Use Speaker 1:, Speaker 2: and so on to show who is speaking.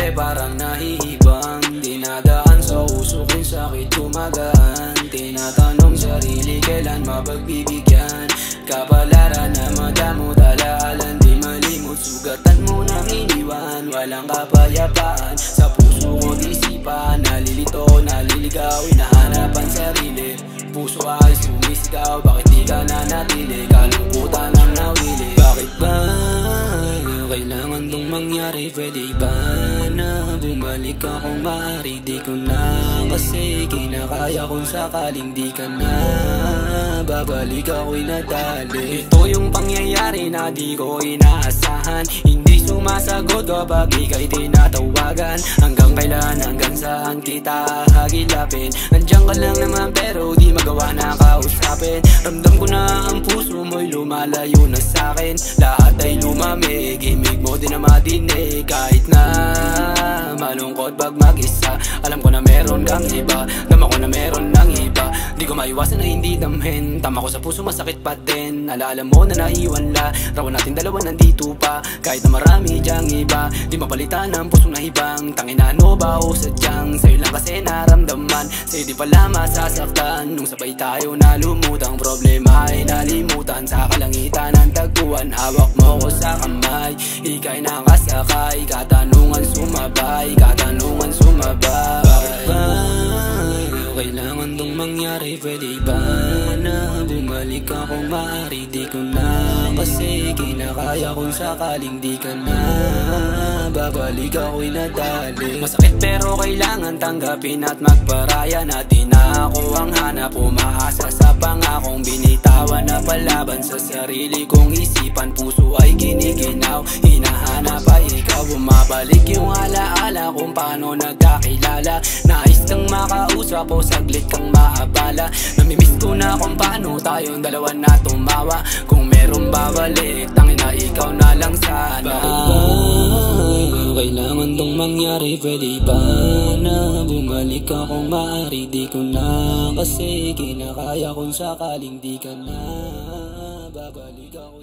Speaker 1: buhay parang naiibang, dinadaan sa uso kung sakit tumagaan. Tinatanong sarili kailan mapagbibigyan, kapalaran na madamo talaalan, di malimot sugatan mo nang iniwan. Walang kapayapaan sa puso ko't isipan, nalilito, naliligaw, hinahanap ang sarili. Puso ay sumisigaw, bakit di ka nanatili? Kalungkutan ang nawili. Bakit ba kailangan tong mangyari? Pwede ba na bumalik ka kung maaari? Di ko na kasi kinakaya kung sakaling di ka na babalik ako'y nadali. Ito yung pangyayari na di ko inaasahan, hindi sumasagot kapag ika'y tinatawagan. Hanggang kailan, hanggang saan kita hagilapin? Nandiyan ka lang naman pero di magawa na kausapin. Ramdam ko na ang puso mo'y lumalayo na sa'kin. Lahat ay lumamig, himig mo din na madinig. Kahit na malungkot pag mag-isa, alam ko na meron kang iba, naman ko na meron ng iba. Di ko maiwasan na hindi damhin, tama ko sa puso masakit pa din. Alaala mo na naiwan la, rawan natin dalawa nandito pa. Kahit na marami dyang iba, di mapalitan ang pusong nahibang. Tangin na ano ba o sadyang sa'yo lang kasi naramdaman, sa'yo di pala masasaktan. Nung sabay tayo na lumutang, problema ay nalimutan. Sa kalangitan ng tagpuan, hawak mo ko sa kamay. Ika'y nakasakay, katanungan sumabay, katanungan sumabay. Bakit ba kailangan tong mangyari? Pwede ba na bumalik ka kung maaari? Di ko na kasi kinakaya kung sakaling di ka na babalik ako'y nadali. Masakit pero kailangan tanggapin at magparaya. Natin na ako ang hanap, umaasa sa pangakong binitawan na palaban sa sarili kong isipan. Puso ay kiniginaw, hinahanap ay ikaw. Bumabalik yung alaala kung paano nagkakilala. Nais kang makausap o saglit kang maabala. Namimiss ko na kung paano tayong dalawa na tumawa. Kung merong babalik, tangin na ikaw na lang sana. Kailangan tong mangyari? Pwede ba na bumalik ka kung maaari? Di ko na kasi kinakaya kung sakaling di ka na babalik ako.